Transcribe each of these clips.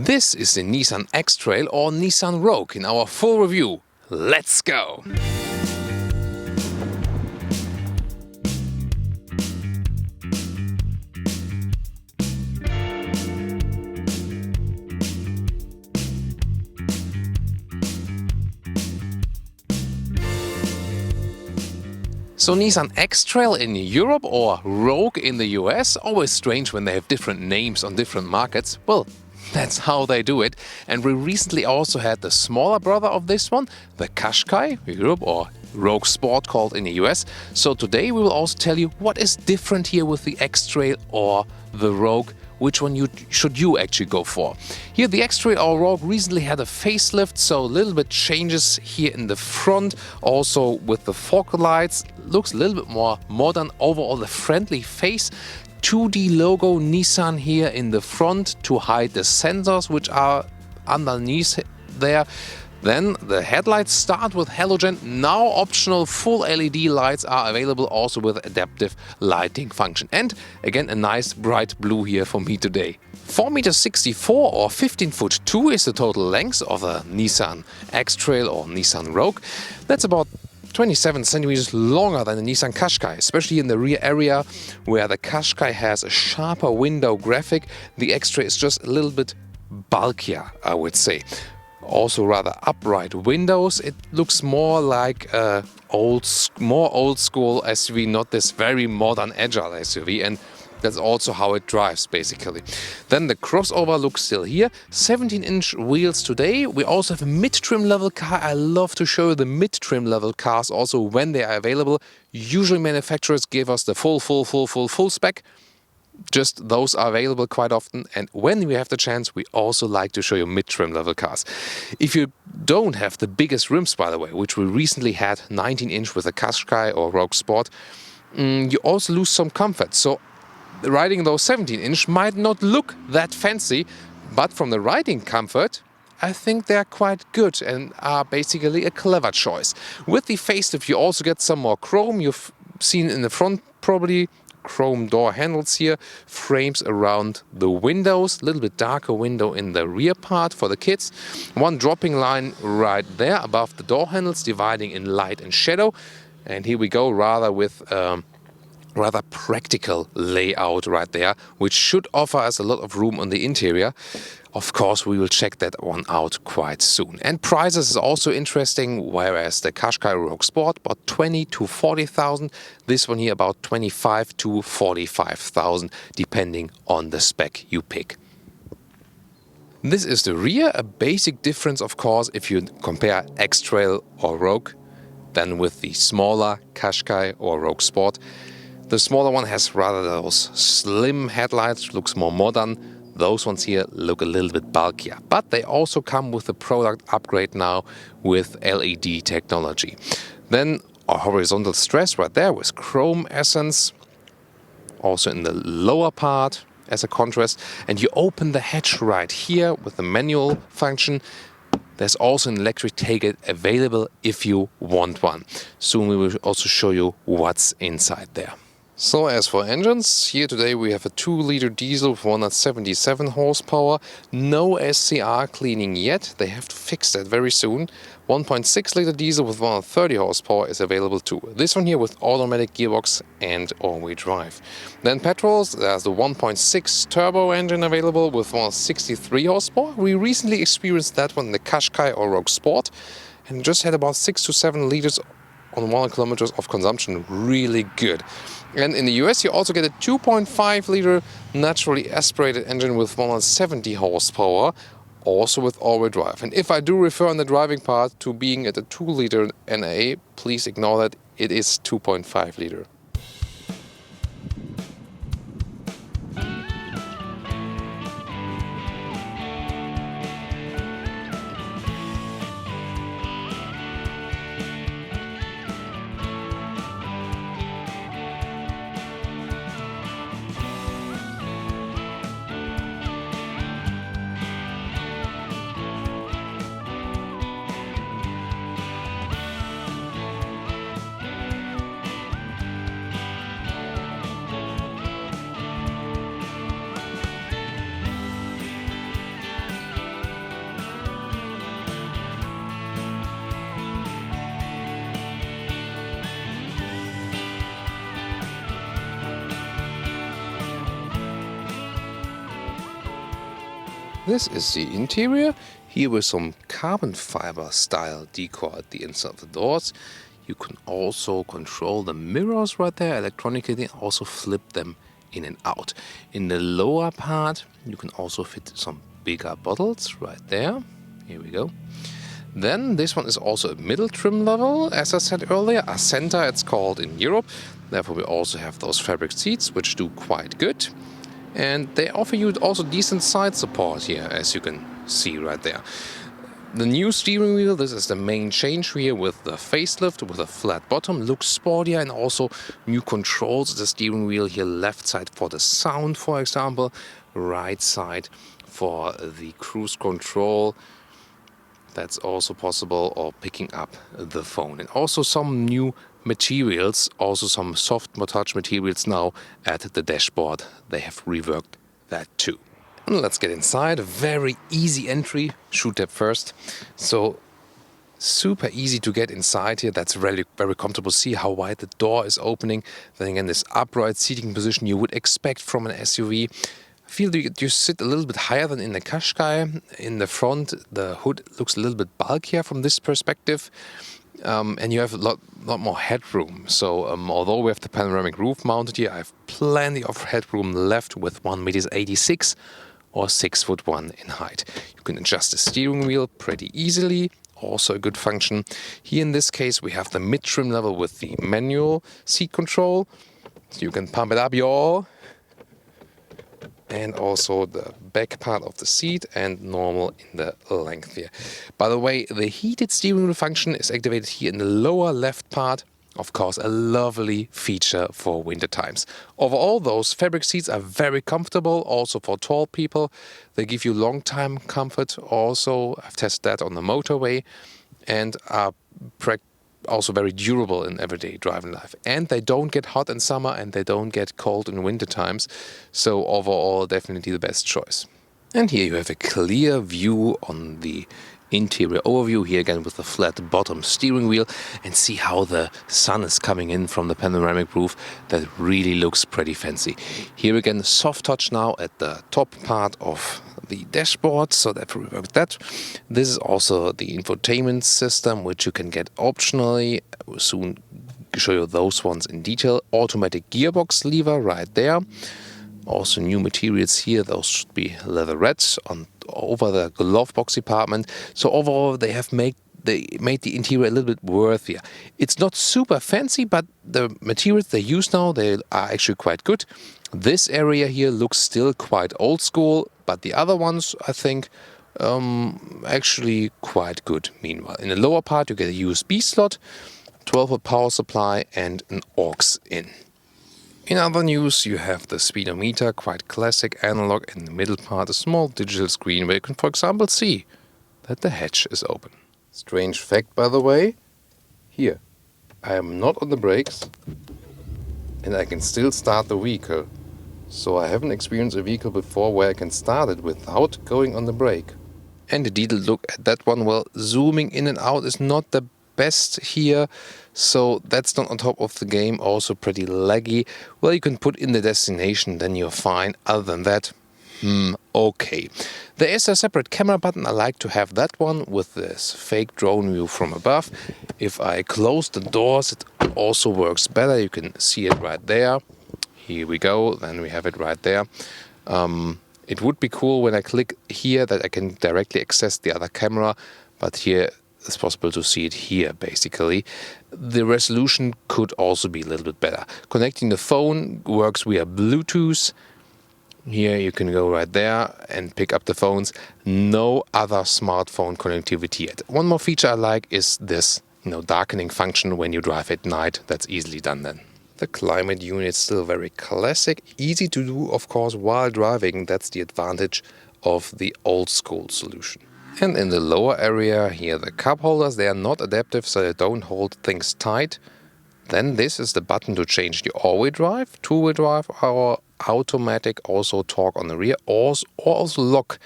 This is the Nissan X-Trail or Nissan Rogue in our full review. Let's go! So Nissan X-Trail in Europe or Rogue in the US, always strange when they have different names on different markets. Well, that's how they do it. And we recently also had the smaller brother of this one, the Qashqai, Europe, or Rogue Sport called in the US. So today we will also tell you what is different here with the X-Trail or the Rogue. Which one should you actually go for? Here the X-Trail or Rogue recently had a facelift, so a little bit changes here in the front. Also with the fog lights, looks a little bit more modern. Overall the friendly face. 2D logo Nissan here in the front to hide the sensors which are underneath there. Then the headlights start with halogen, now optional full LED lights are available also with adaptive lighting function. And again a nice bright blue here for me today. 4.64 m or 15'2" is the total length of a Nissan X-Trail or Nissan Rogue. That's about 27 centimeters longer than the Nissan Qashqai, especially in the rear area where the Qashqai has a sharper window graphic. The X-Trail is just a little bit bulkier, I would say. Also rather upright windows. It looks more like a more old school SUV, not this very modern agile SUV, and that's also how it drives basically. Then the crossover looks still here. 17-inch wheels today. We also have a mid-trim level car. I love to show you the mid-trim level cars also when they are available. Usually manufacturers give us the full spec. Just those are available quite often, and when we have the chance we also like to show you mid-trim level cars. If you don't have the biggest rims, by the way, which we recently had 19-inch with the Qashqai or Rogue Sport, you also lose some comfort. So riding those 17-inch might not look that fancy, but from the riding comfort I think they're quite good and are basically a clever choice. With the facelift you also get some more chrome. You've seen in the front probably chrome door handles here, frames around the windows, a little bit darker window in the rear part for the kids. One dropping line right there above the door handles, dividing in light and shadow. And here we go, rather with rather practical layout right there, which should offer us a lot of room on the interior. Of course, we will check that one out quite soon. And prices is also interesting, whereas the Qashqai Rogue Sport about 20 to 40,000, this one here about 25 to 45,000, depending on the spec you pick. This is the rear, a basic difference of course if you compare X-Trail or Rogue than with the smaller Qashqai or Rogue Sport. The smaller one has rather those slim headlights, looks more modern. Those ones here look a little bit bulkier, but they also come with a product upgrade now with LED technology. Then a horizontal stress right there with chrome essence, also in the lower part as a contrast. And you open the hatch right here with the manual function. There's also an electric tailgate available if you want one. Soon we will also show you what's inside there. So as for engines, here today we have a 2-liter diesel with 177 horsepower. No SCR cleaning yet, they have to fix that very soon. 1.6-liter diesel with 130 horsepower is available too. This one here with automatic gearbox and all-wheel drive. Then petrols, there's the 1.6 turbo engine available with 163 horsepower. We recently experienced that one in the Qashqai or Rogue Sport and just had about 6 to 7 liters on 100 kilometers of consumption. Really good. And in the US you also get a 2.5-liter naturally aspirated engine with 170 horsepower, also with all-wheel drive. And if I do refer on the driving part to being at a 2-liter NA, please ignore that, it is 2.5-liter. This is the interior, here with some carbon fiber style decor at the inside of the doors. You can also control the mirrors right there electronically and also flip them in and out. In the lower part you can also fit some bigger bottles right there. Here we go. Then this one is also a middle trim level, as I said earlier, a center it's called in Europe. Therefore we also have those fabric seats which do quite good. And they offer you also decent side support here, as you can see right there. The new steering wheel, this is the main change here with the facelift, with a flat bottom, looks sportier, and also new controls. The steering wheel here, left side for the sound, for example, right side for the cruise control. That's also possible, or picking up the phone. And also some new materials, also some soft touch materials now at the dashboard. They have reworked that too. And let's get inside. A very easy entry. Shoe tab first. So super easy to get inside here. That's really very comfortable. See how wide the door is opening. Then again, this upright seating position you would expect from an SUV. I feel that you sit a little bit higher than in the Qashqai. In the front, the hood looks a little bit bulkier from this perspective. And you have a lot more headroom. So although we have the panoramic roof mounted here, I have plenty of headroom left with 1.86 m or 6'1" in height. You can adjust the steering wheel pretty easily. Also a good function. Here in this case we have the mid-trim level with the manual seat control. So you can pump it up, y'all. And also the back part of the seat and normal in the length here. By the way, the heated steering wheel function is activated here in the lower left part. Of course, a lovely feature for winter times. Overall, those fabric seats are very comfortable, also for tall people. They give you long time comfort also. I've tested that on the motorway, and are also very durable in everyday driving life. And they don't get hot in summer and they don't get cold in winter times. So overall, definitely the best choice. And here you have a clear view on the interior overview, here again with the flat bottom steering wheel, and see how the sun is coming in from the panoramic roof. That really looks pretty fancy. Here again, soft touch now at the top part of the dashboard, so that we work that. This is also the infotainment system, which you can get optionally. I will soon show you those ones in detail. Automatic gearbox lever right there. Also new materials here, those should be leatherettes over the glove box department. So overall they made the interior a little bit worthier. It's not super fancy, but the materials they use now, they are actually quite good. This area here looks still quite old school, but the other ones I think actually quite good meanwhile. In the lower part you get a USB slot, 12-volt power supply and an aux in. In other news, you have the speedometer, quite classic analog. In the middle part, a small digital screen where you can, for example, see that the hatch is open. Strange fact, by the way, here, I am not on the brakes and I can still start the vehicle. So I haven't experienced a vehicle before where I can start it without going on the brake. And a detailed look at that one. Well, zooming in and out is not the best here, so that's not on top of the game. Also pretty laggy. Well, you can put in the destination, then you're fine. Other than that, okay. There is a separate camera button. I like to have that one with this fake drone view from above. If I close the doors, it also works better. You can see it right there. Here we go. Then we have it right there. It would be cool when I click here that I can directly access the other camera, but here it's possible to see it here basically. The resolution could also be a little bit better. Connecting the phone works via Bluetooth. Here you can go right there and pick up the phones. No other smartphone connectivity yet. One more feature I like is this, darkening function when you drive at night. That's easily done then. The climate unit is still very classic, easy to do of course while driving. That's the advantage of the old school solution. And in the lower area here, the cup holders, they are not adaptive, so they don't hold things tight. Then this is the button to change the all-wheel drive, two-wheel drive, or automatic, also torque on the rear, or also lock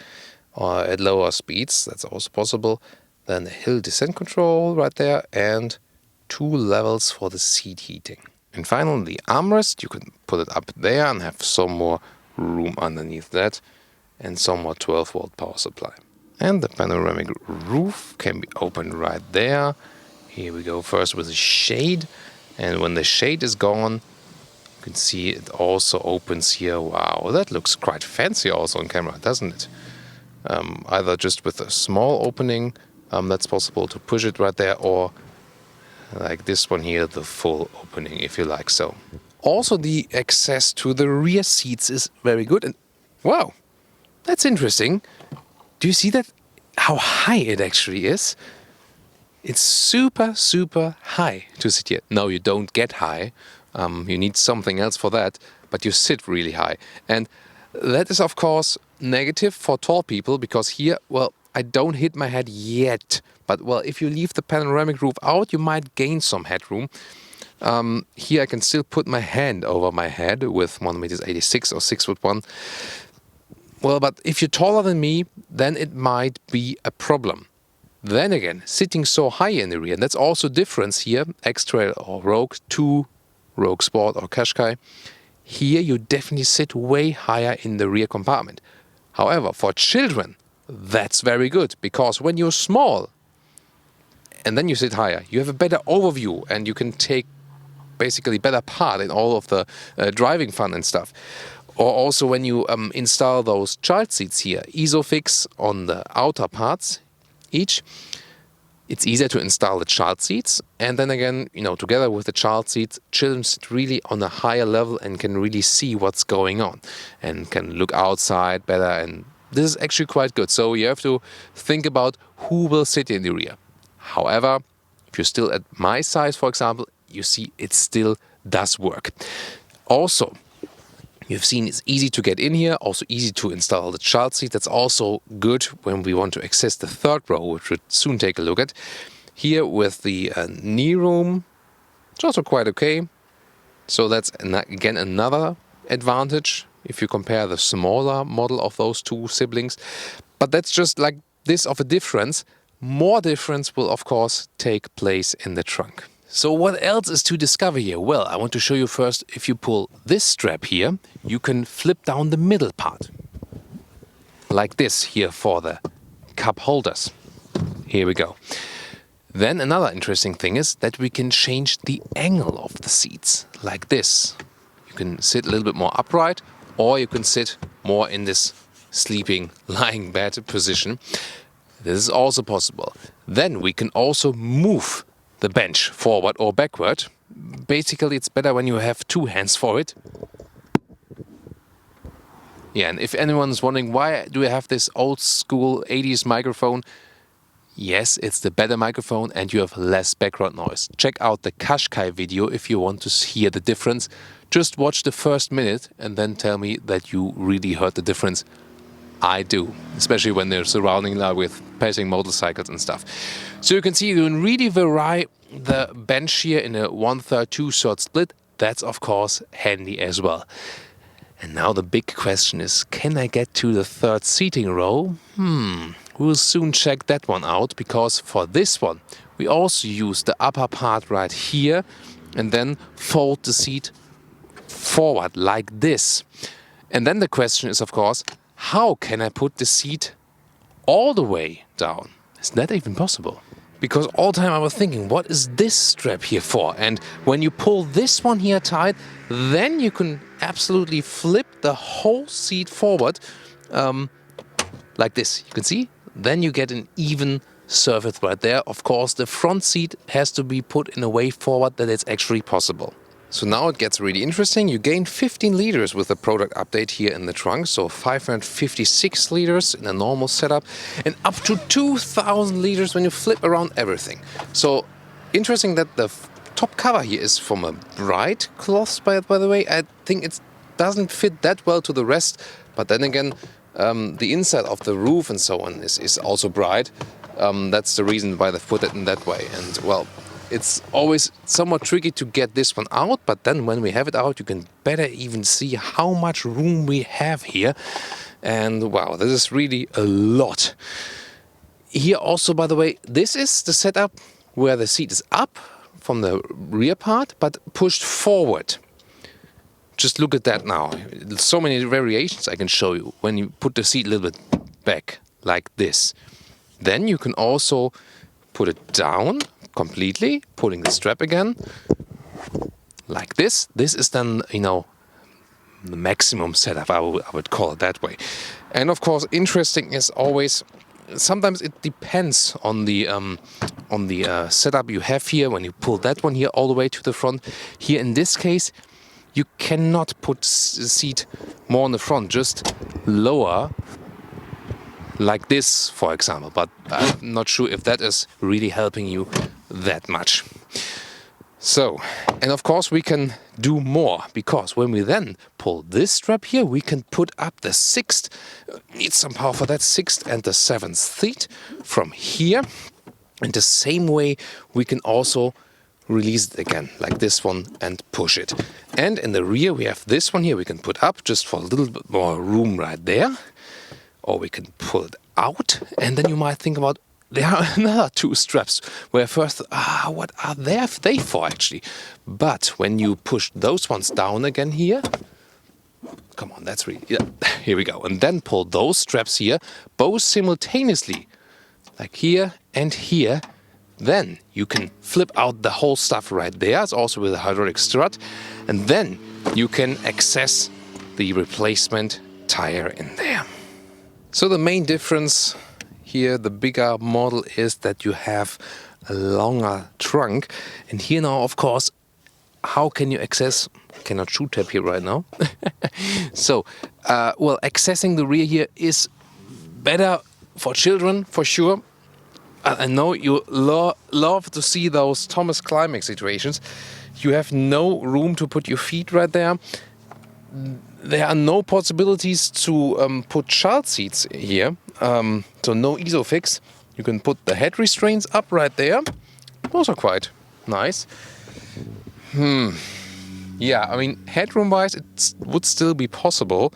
at lower speeds. That's also possible. Then the hill descent control right there, and 2 levels for the seat heating. And finally, the armrest, you can put it up there and have some more room underneath that. and somewhat 12-volt power supply. And the panoramic roof can be opened right there. Here we go first with the shade, and when the shade is gone, you can see it also opens here. Wow, that looks quite fancy also on camera, doesn't it? Either just with a small opening, that's possible to push it right there, or like this one here, the full opening, if you like so. Also, the access to the rear seats is very good. And wow, that's interesting. Do you see that? How high it actually is? It's super, super high to sit here. No, you don't get high. You need something else for that, but you sit really high. And that is, of course, negative for tall people, because here, well, I don't hit my head yet. But, well, if you leave the panoramic roof out, you might gain some headroom. Here I can still put my hand over my head with 1.86 m or 6'1". Well, but if you're taller than me, then it might be a problem. Then again, sitting so high in the rear, and that's also difference here, X-Trail or Rogue to Rogue Sport or Qashqai. Here you definitely sit way higher in the rear compartment. However, for children, that's very good, because when you're small and then you sit higher, you have a better overview and you can take basically better part in all of the driving fun and stuff. Or also when you install those child seats here, ISOFIX on the outer parts each, it's easier to install the child seats. And then again, you know, together with the child seats, children sit really on a higher level and can really see what's going on and can look outside better. And this is actually quite good. So you have to think about who will sit in the rear. However, if you're still at my size, for example, you see it still does work. Also, you've seen it's easy to get in here, also easy to install the child seat. That's also good when we want to access the third row, which we'll soon take a look at. Here with the knee room, it's also quite okay. So that's again another advantage if you compare the smaller model of those two siblings. But that's just like this of a difference. More difference will of course take place in the trunk. So what else is to discover here? Well, I want to show you first, if you pull this strap here, you can flip down the middle part. Like this here for the cup holders. Here we go. Then another interesting thing is that we can change the angle of the seats, like this. You can sit a little bit more upright, or you can sit more in this sleeping, lying bed position. This is also possible. Then we can also move the bench forward or backward. Basically, it's better when you have two hands for it. Yeah, and if anyone's wondering why do we have this old school 80s microphone, yes, it's the better microphone and you have less background noise. Check out the Qashqai video if you want to hear the difference. Just watch the first minute and then tell me that you really heard the difference. I do, especially when they're surrounding now with passing motorcycles and stuff. So you can see you can really vary the bench here in a 1/3, 2/3 split. That's of course handy as well. And now the big question is, can I get to the third seating row? We'll soon check that one out, because for this one we also use the upper part right here and then fold the seat forward like this. And then the question is, of course, how can I put the seat all the way down? Is that even possible? Because all the time I was thinking, what is this strap here for? And when you pull this one here tight, then you can absolutely flip the whole seat forward like this. You can see? Then you get an even surface right there. Of course, the front seat has to be put in a way forward that it's actually possible. So now it gets really interesting. You gain 15 liters with the product update here in the trunk. So 556 liters in a normal setup and up to 2,000 liters when you flip around everything. So interesting that the top cover here is from a bright cloth, by the way. I think it doesn't fit that well to the rest. But then again, the inside of the roof and so on is also bright. That's the reason why they've put it in that way. And well, it's always somewhat tricky to get this one out, but then when we have it out, you can better even see how much room we have here. And wow, this is really a lot. Here also, by the way, this is the setup where the seat is up from the rear part, but pushed forward. just look at that now. So many variations I can show you. When you put the seat a little bit back, like this. Then you can also put it down completely, pulling the strap again, like this. This is then, you know, the maximum setup, I would call it that way. And of course, interesting is always, sometimes it depends on the setup you have here. When you pull that one here all the way to the front, here in this case, you cannot put the seat more on the front, just lower, like this, for example. But I'm not sure if that is really helping you that much. So, and of course we can do more, because when we then pull this strap here, we can put up the sixth, need some power for that, sixth and the seventh seat from here. In the same way, we can also release it again, like this one, and push it. And in the rear, we have this one here, we can put up just for a little bit more room right there. Or we can pull it out, and then you might think about, there are another two straps where first, what are they for actually? But when you push those ones down again here, come on, that's really, yeah, here we go. And then pull those straps here, both simultaneously, like here and here. Then you can flip out the whole stuff right there. It's also with a hydraulic strut. And then you can access the replacement tire in there. So the main difference here, the bigger model, is that you have a longer trunk. And here now, of course, how can you access? I cannot shoe tap here right now. So, well, accessing the rear here is better for children, for sure. I know you love to see those Thomas Climax situations. You have no room to put your feet right there. There are no possibilities to put child seats here, so no ISOFIX. You can put the head restraints up right there. Those are quite nice. Yeah, I mean, headroom-wise, it would still be possible.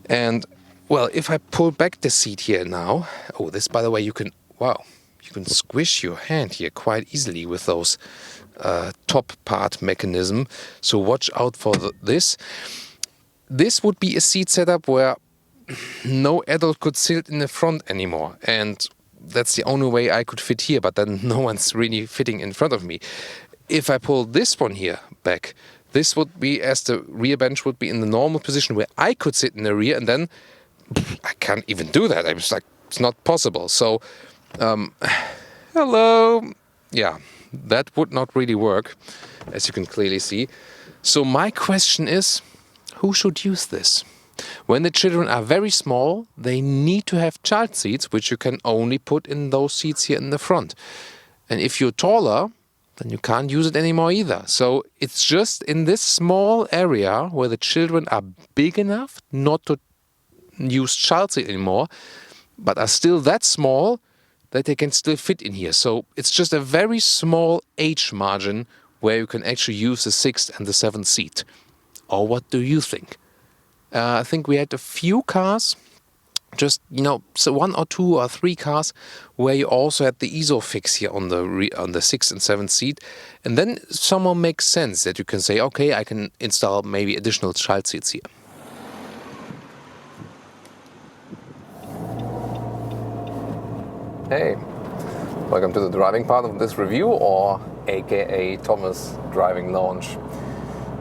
And, well, if I pull back the seat here now... Oh, this, by the way, you can... Wow, you can squish your hand here quite easily with those top part mechanism. So watch out for this. This would be a seat setup where no adult could sit in the front anymore. And that's the only way I could fit here, but then no one's really fitting in front of me. If I pull this one here back, this would be as the rear bench would be in the normal position where I could sit in the rear, and then I can't even do that. I was like, it's not possible. So, hello. Yeah, that would not really work, as you can clearly see. So my question is, who should use this? When the children are very small, they need to have child seats, which you can only put in those seats here in the front. And if you're taller, then you can't use it anymore either. So it's just in this small area where the children are big enough not to use child seat anymore, but are still that small that they can still fit in here. So it's just a very small age margin where you can actually use the 6th and the 7th seat. Or what do you think? I think we had a few cars, just, you know, so 1 or 2 or 3 cars where you also had the ISOFIX here on the 6th and 7th seat. And then somehow makes sense that you can say, okay, I can install maybe additional child seats here. Hey, welcome to the driving part of this review, or aka Thomas Driving Lounge.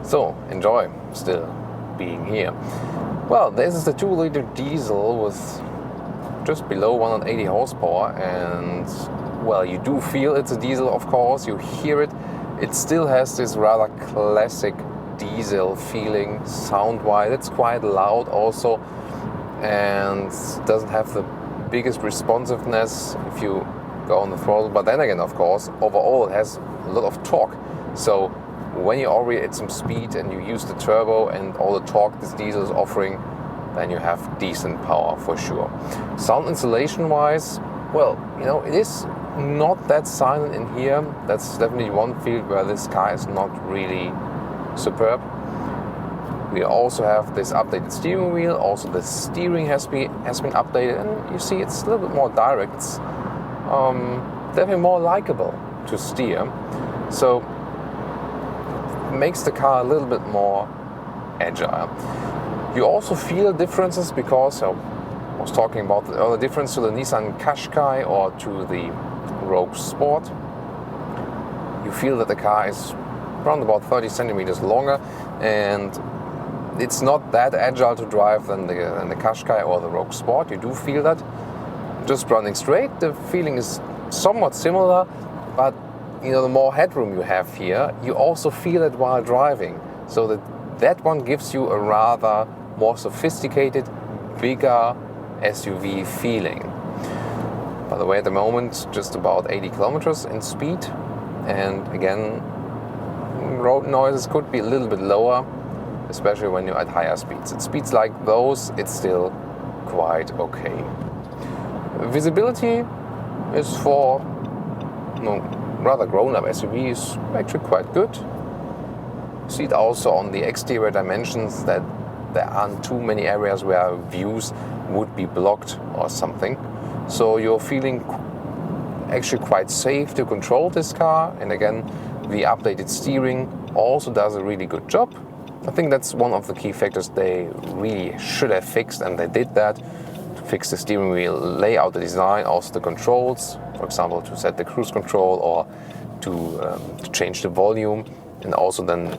So, enjoy still being here. Well, this is the 2-liter diesel with just below 180 horsepower, and, well, you do feel it's a diesel, of course, you hear it. It still has this rather classic diesel feeling sound-wise. It's quite loud also, and doesn't have the biggest responsiveness if you go on the throttle. But then again, of course, overall it has a lot of torque. So when you already at some speed and you use the turbo and all the torque this diesel is offering, then you have decent power for sure. Sound insulation wise, well, you know, it is not that silent in here. That's definitely one field where this car is not really superb. We also have this updated steering wheel. Also the steering has been updated, and you see it's a little bit more direct. It's definitely more likable to steer. So makes the car a little bit more agile. You also feel differences because I was talking about the other difference to the Nissan Qashqai or to the Rogue Sport. You feel that the car is around about 30 centimeters longer, and it's not that agile to drive than the Qashqai or the Rogue Sport. You do feel that. Just running straight, the feeling is somewhat similar, but the more headroom you have here, you also feel it while driving. So that one gives you a rather more sophisticated, bigger SUV feeling. By the way, at the moment, just about 80 kilometers in speed. And again, road noises could be a little bit lower, especially when you're at higher speeds. At speeds like those, it's still quite okay. Visibility is for rather grown-up SUVs actually quite good. You see it also on the exterior dimensions that there aren't too many areas where views would be blocked or something. So you're feeling actually quite safe to control this car. And again, the updated steering also does a really good job. I think that's one of the key factors they really should have fixed, and they did that. To fix the steering wheel layout, the design, also the controls, for example, to set the cruise control or to change the volume, and also then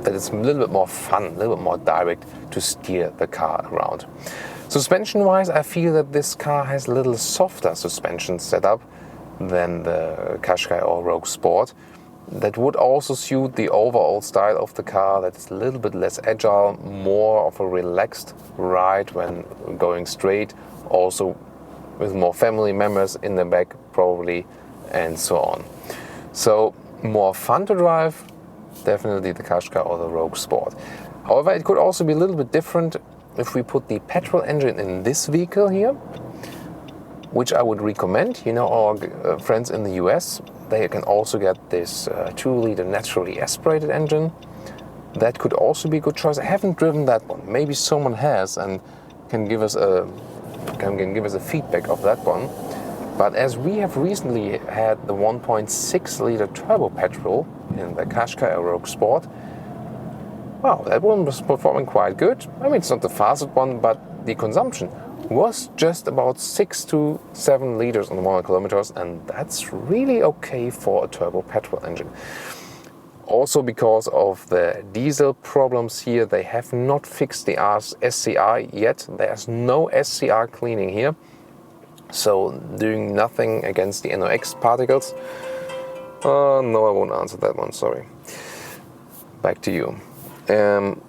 that it's a little bit more fun, a little bit more direct to steer the car around. Suspension-wise, I feel that this car has a little softer suspension setup than the Qashqai or Rogue Sport. That would also suit the overall style of the car, that is a little bit less agile, more of a relaxed ride when going straight, also with more family members in the back probably, and so on. So more fun to drive, definitely the Qashqai or the Rogue Sport. However, it could also be a little bit different if we put the petrol engine in this vehicle here, which I would recommend. Our friends in the US, they can also get this 2-liter naturally aspirated engine. That could also be a good choice. I haven't driven that one. Maybe someone has and can give us a feedback of that one. But as we have recently had the 1.6-liter turbo petrol in the Qashqai or Rogue Sport, wow, that one was performing quite good. I mean, it's not the fastest one, but the consumption was just about 6 to 7 liters on 100 kilometers, and that's really okay for a turbo petrol engine. Also, because of the diesel problems here, they have not fixed the SCR yet. There's no SCR cleaning here, so doing nothing against the NOx particles. No, I won't answer that one, sorry. Back to you.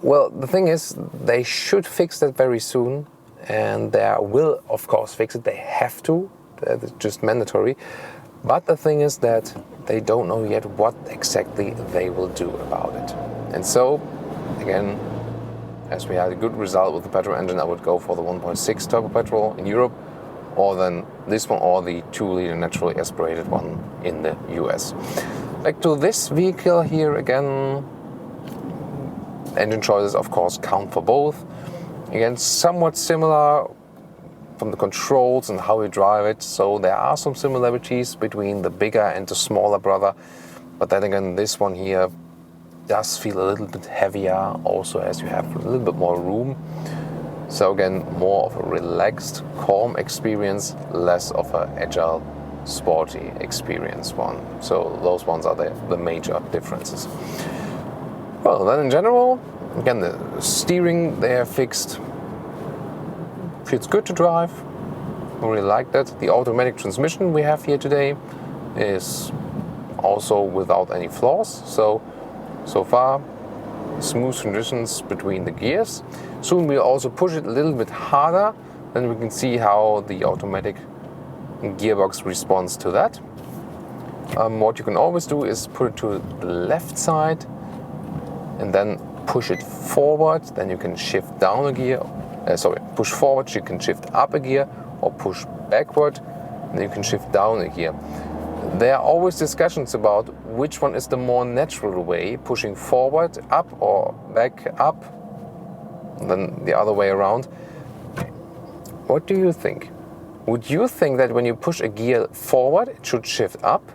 Well, the thing is, they should fix that very soon, and they will, of course, fix it. They have to. That's just mandatory. But the thing is that they don't know yet what exactly they will do about it. And so, again, as we had a good result with the petrol engine, I would go for the 1.6 turbo petrol in Europe, or then this one, or the 2-liter naturally aspirated one in the US. Back to this vehicle here again. Engine choices, of course, count for both. Again, somewhat similar from the controls and how you drive it. So there are some similarities between the bigger and the smaller brother. But then again, this one here does feel a little bit heavier, also as you have a little bit more room. So again, more of a relaxed, calm experience, less of an agile, sporty experience one. So those ones are the major differences. Well, then in general, again, the steering they have fixed. Feels good to drive. I really like that. The automatic transmission we have here today is also without any flaws. So far, smooth transitions between the gears. Soon we'll also push it a little bit harder, then we can see how the automatic gearbox responds to that. What you can always do is put it to the left side and then push it forward. Then you can shift down a gear. Push forward, you can shift up a gear, or push backward, and you can shift down a gear. There are always discussions about which one is the more natural way, pushing forward, up, or back, up, and then the other way around. What do you think? Would you think that when you push a gear forward, it should shift up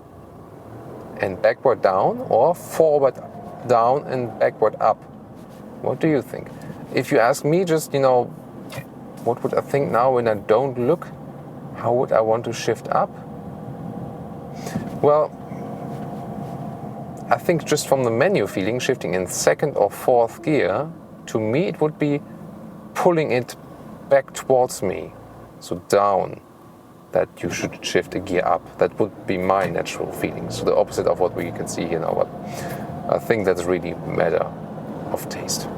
and backward down, or forward down and backward up? What do you think? if you ask me, just, what would I think now when I don't look? How would I want to shift up? Well, I think just from the menu feeling, shifting in second or fourth gear, to me it would be pulling it back towards me, so down, that you should shift a gear up. That would be my natural feeling. So the opposite of what we can see here now, but I think that's really a matter of taste.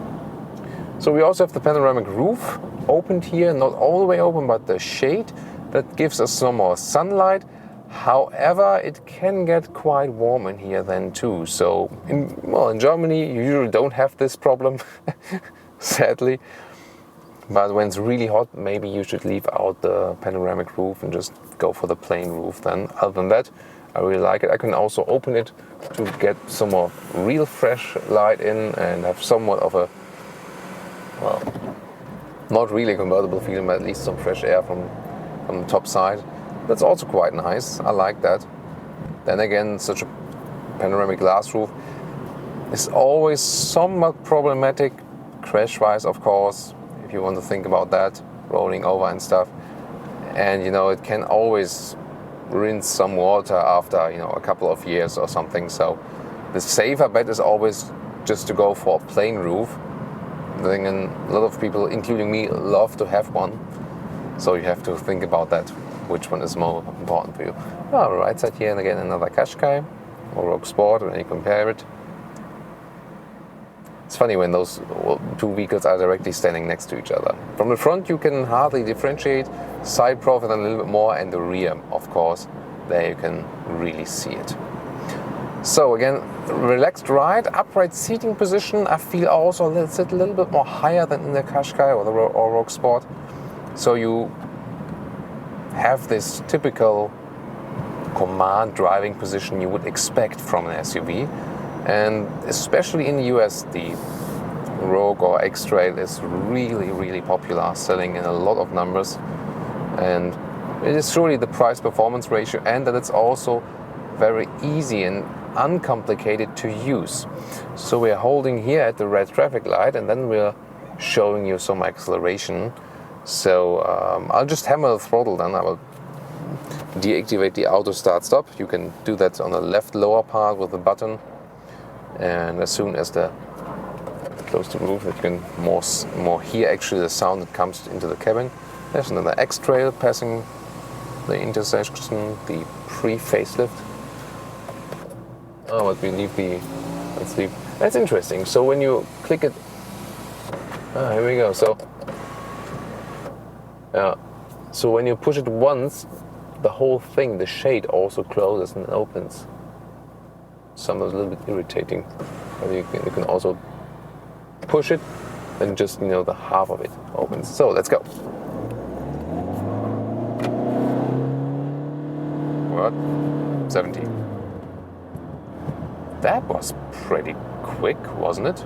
So we also have the panoramic roof opened here, not all the way open, but the shade that gives us some more sunlight. However, it can get quite warm in here then too. So in Germany you usually don't have this problem, sadly. But when it's really hot, maybe you should leave out the panoramic roof and just go for the plain roof then. Other than that, I really like it. I can also open it to get some more real fresh light in and have somewhat of a, well, not really convertible feeling, but at least some fresh air from the top side. That's also quite nice. I like that. Then again, such a panoramic glass roof is always somewhat problematic, crash-wise, of course, if you want to think about that, rolling over and stuff. And it can always rinse some water after a couple of years or something. So the safer bet is always just to go for a plain roof. Then a lot of people, including me, love to have one. So you have to think about that, which one is more important for you. On the right side here, and again another Qashqai or Rogue Sport, when you compare it. It's funny when those two vehicles are directly standing next to each other. From the front you can hardly differentiate, side profile a little bit more, and the rear, of course, there you can really see it. So again, relaxed ride, upright seating position. I feel also a little bit more higher than in the Qashqai or the Rogue Sport. So you have this typical command driving position you would expect from an SUV. And especially in the US, the Rogue or X-Trail is really, really popular, selling in a lot of numbers. And it is surely the price-performance ratio, and that it's also very easy and uncomplicated to use. So we're holding here at the red traffic light, and then we're showing you some acceleration. So I'll just hammer the throttle, then I will deactivate the auto start stop. You can do that on the left lower part with the button. And as soon as the close the roof, you can more hear actually the sound that comes into the cabin. There's another X-Trail passing the intersection, the pre-facelift. Oh, but we leave let's leave. That's interesting. So when you click it, here we go. So when you push it once, the whole thing, the shade also closes and opens. Sometimes a little bit irritating. But you can also push it and just the half of it opens. So let's go. What? 70. That was pretty quick, wasn't it?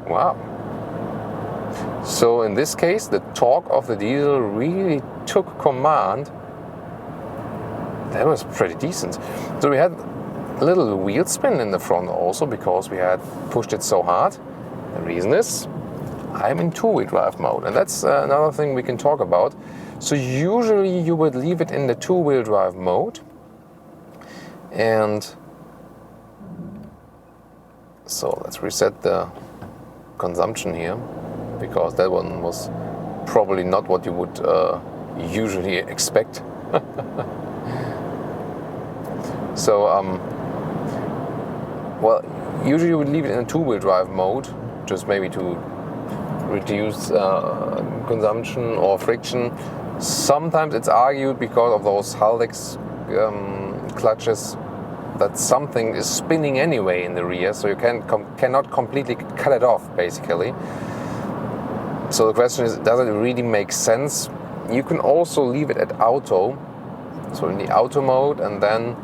Wow. So in this case, the torque of the diesel really took command. That was pretty decent. So we had a little wheel spin in the front also because we had pushed it so hard. The reason is I'm in two-wheel drive mode, and that's another thing we can talk about. So usually you would leave it in the two-wheel drive mode, and so let's reset the consumption here, because that one was probably not what you would usually expect. So well, usually you would leave it in a two-wheel drive mode, just maybe to reduce consumption or friction. Sometimes it's argued because of those Haldex clutches that something is spinning anyway in the rear, so you cannot completely cut it off, basically. So the question is, does it really make sense? You can also leave it at auto, so in the auto mode, and then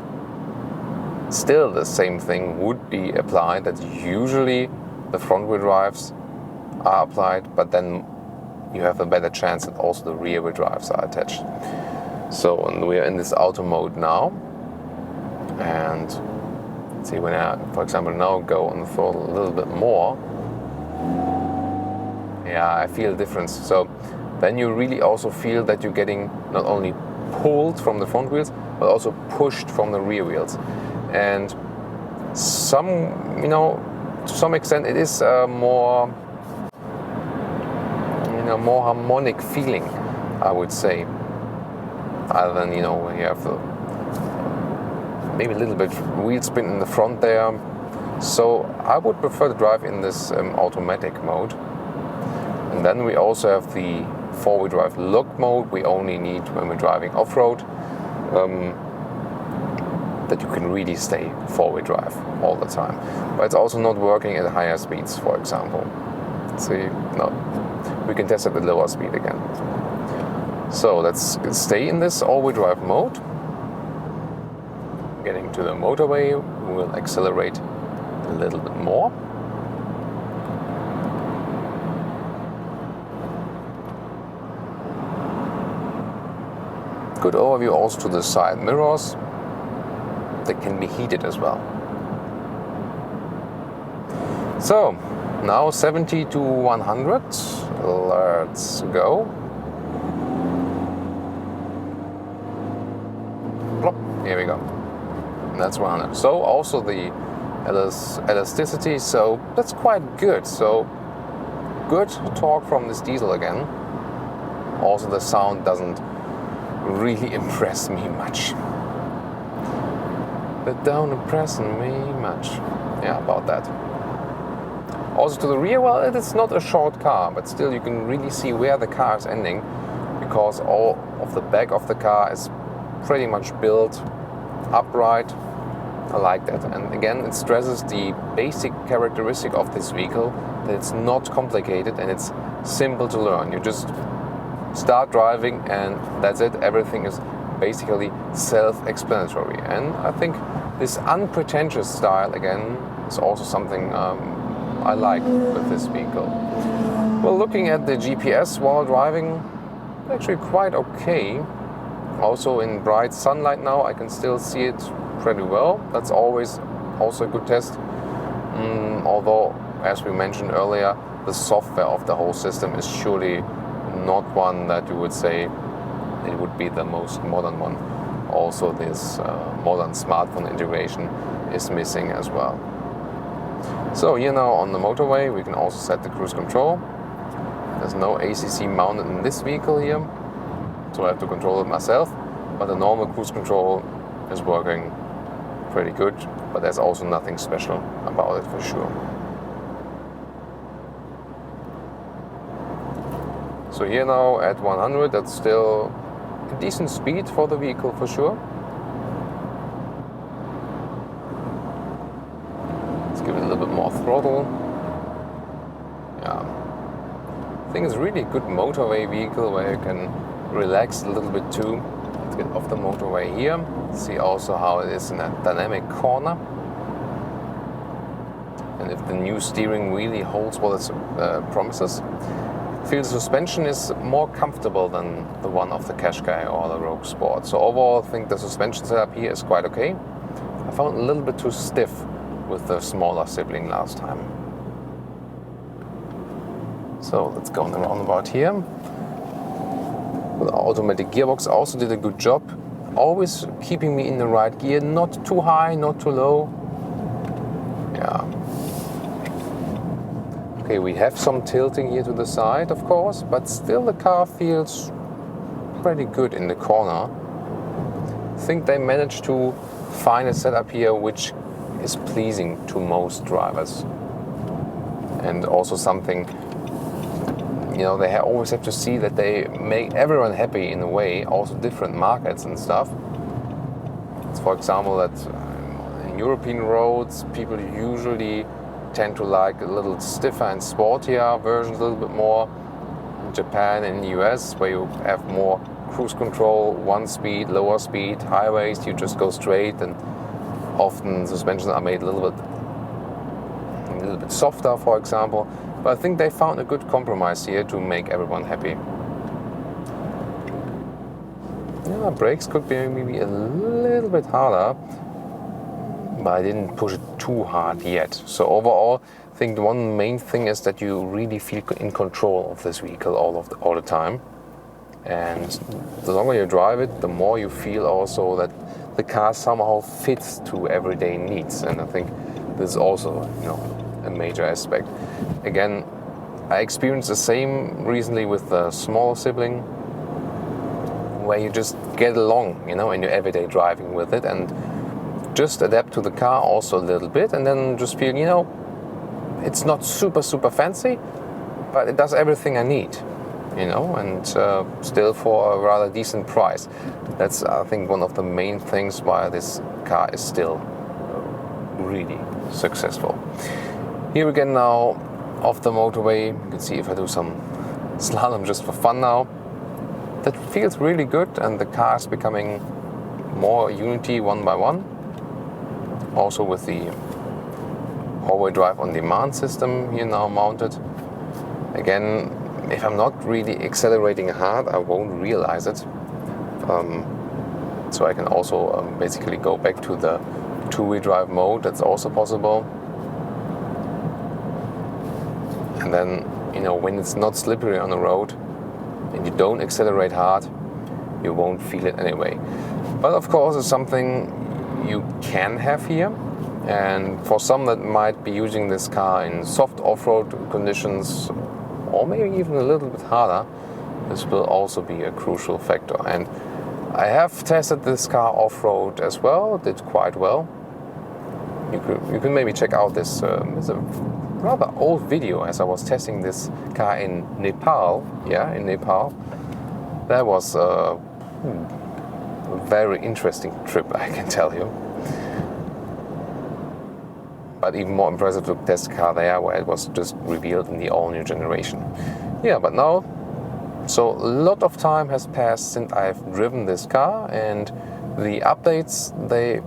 still the same thing would be applied. That usually the front wheel drives are applied, but then you have a better chance that also the rear wheel drives are attached. So we are in this auto mode now, and let's see, when I, for example, now go on the throttle a little bit more, yeah, I feel a difference. So then you really also feel that you're getting not only pulled from the front wheels, but also pushed from the rear wheels. And some, you know, to some extent it is more, you know, more harmonic feeling, I would say, other than, you know, when you have the maybe a little bit wheel spin in the front there. So I would prefer to drive in this automatic mode. And then we also have the four-wheel drive lock mode we only need when we're driving off-road, that you can really stay four-wheel drive all the time. But it's also not working at higher speeds, for example. So no, we can test it at lower speed again. So let's stay in this all-wheel drive mode. Getting to the motorway, we'll accelerate a little bit more. Good overview also to the side mirrors. They can be heated as well. So now 70 to 100. Let's go. Plop. Here we go. And that's 100. So also the elasticity. So that's quite good. So good torque from this diesel again. Also the sound doesn't really impress me much. But don't impress me much. Yeah, about that. Also to the rear, well, it is not a short car, but still you can really see where the car is ending, because all of the back of the car is pretty much built upright. I like that. And again, it stresses the basic characteristic of this vehicle, that it's not complicated and it's simple to learn. You just start driving and that's it. Everything is basically self-explanatory. And I think this unpretentious style, again, is also something I like with this vehicle. Well, looking at the GPS while driving, actually quite okay. Also in bright sunlight now, I can still see it pretty well. That's always also a good test. Although, as we mentioned earlier, the software of the whole system is surely not one that you would say it would be the most modern one. Also, this modern smartphone integration is missing as well. So here now on the motorway, we can also set the cruise control. There's no ACC mounted in this vehicle here, so I have to control it myself. But the normal cruise control is working pretty good, but there's also nothing special about it for sure. So here now at 100, that's still a decent speed for the vehicle for sure. Let's give it a little bit more throttle. Yeah, I think it's really a good motorway vehicle where you can relax a little bit too. Let's get off the motorway here. See also how it is in a dynamic corner. And if the new steering really holds what it promises. I feel the suspension is more comfortable than the one of the Qashqai or the Rogue Sport. So overall, I think the suspension setup here is quite okay. I found it a little bit too stiff with the smaller sibling last time. So let's go on the roundabout here. The automatic gearbox also did a good job, always keeping me in the right gear, not too high, not too low. Yeah. Okay, we have some tilting here to the side, of course, but still the car feels pretty good in the corner. I think they managed to find a setup here which is pleasing to most drivers. And also something, you know, they always have to see that they make everyone happy in a way, also different markets and stuff. It's, for example, that in European roads, people usually tend to like a little stiffer and sportier versions, a little bit more. In Japan and in the US, where you have more cruise control, one speed, lower speed, highways, you just go straight, and often suspensions are made a little bit softer, for example. But I think they found a good compromise here to make everyone happy. Yeah, brakes could be maybe a little bit harder. but I didn't push it too hard yet. So overall, I think the one main thing is that you really feel in control of this vehicle all the time. And the longer you drive it, the more you feel also that the car somehow fits to everyday needs. And I think this is also, a major aspect. Again, I experienced the same recently with the small sibling, where you just get along, in your everyday driving with it, and just adapt to the car also a little bit, and then just feel, it's not super fancy, but it does everything I need, and still for a rather decent price. That's, I think, one of the main things why this car is still really successful. Here again now off the motorway, you can see if I do some slalom just for fun now. That feels really good, and the car is becoming more unity one by one. Also with the all-wheel drive on demand system here now mounted. Again, if I'm not really accelerating hard, I won't realize it. So I can also basically go back to the two-wheel drive mode. That's also possible. And then, when it's not slippery on the road and you don't accelerate hard, you won't feel it anyway. But of course, it's something you can have here. And for some that might be using this car in soft off-road conditions, or maybe even a little bit harder, this will also be a crucial factor. And I have tested this car off-road as well, did quite well. You can maybe check out this, it's a rather old video as I was testing this car in Nepal. Yeah, in Nepal. That was a very interesting trip, I can tell you. But even more impressive to test the car there, where it was just revealed in the all-new generation. Yeah, but now, so a lot of time has passed since I've driven this car, and the updates they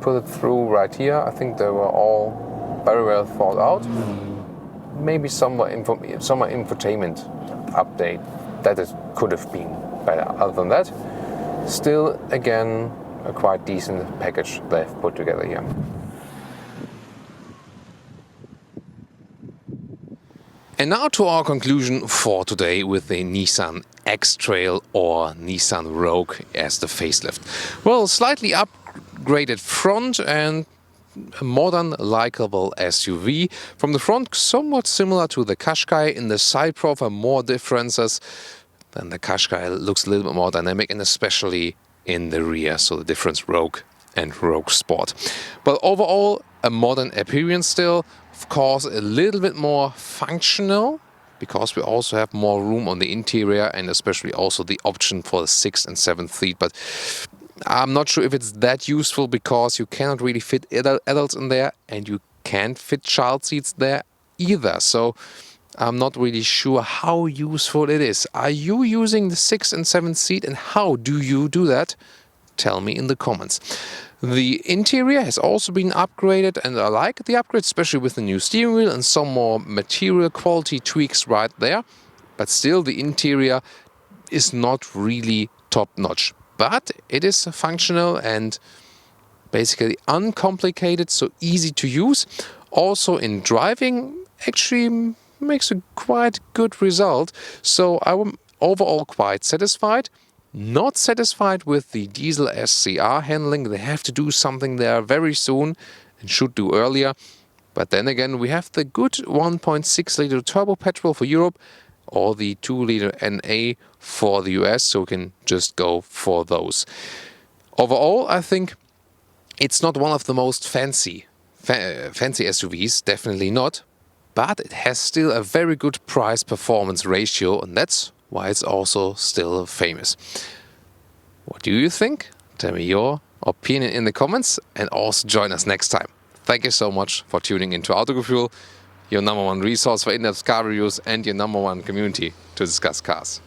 put it through right here, I think they were all very well thought out. Maybe some infotainment update that it could have been better. Other than that, still again a quite decent package they've put together here. And now to our conclusion for today with the Nissan X-Trail or Nissan Rogue as the facelift. Well, slightly upgraded front and a modern, likable SUV. From the front, somewhat similar to the Qashqai. In the side profile, more differences. Then the Qashqai looks a little bit more dynamic, and especially in the rear. So the difference Rogue and Rogue Sport. But overall, a modern appearance still. Of course, a little bit more functional, because we also have more room on the interior, and especially also the option for the 6th and 7th seat. But I'm not sure if it's that useful, because you cannot really fit adults in there, and you can't fit child seats there either. So I'm not really sure how useful it is. Are you using the 6th and 7th seat, and how do you do that? Tell me in the comments. The interior has also been upgraded, and I like the upgrade, especially with the new steering wheel and some more material quality tweaks right there. But still, the interior is not really top-notch. But it is functional and basically uncomplicated, so easy to use. Also in driving, actually makes a quite good result. So I'm overall quite satisfied. Not satisfied with the diesel SCR handling. They have to do something there very soon, and should do earlier. But then again, we have the good 1.6 liter turbo petrol for Europe, or the 2 liter NA for the US, so we can just go for those. Overall, I think it's not one of the most fancy SUVs, definitely not, but it has still a very good price-performance ratio, and that's why it's also still famous. What do you think? Tell me your opinion in the comments, and also join us next time. Thank you so much for tuning into Autogefühl, your #1 resource for in-depth car reviews and your #1 community to discuss cars.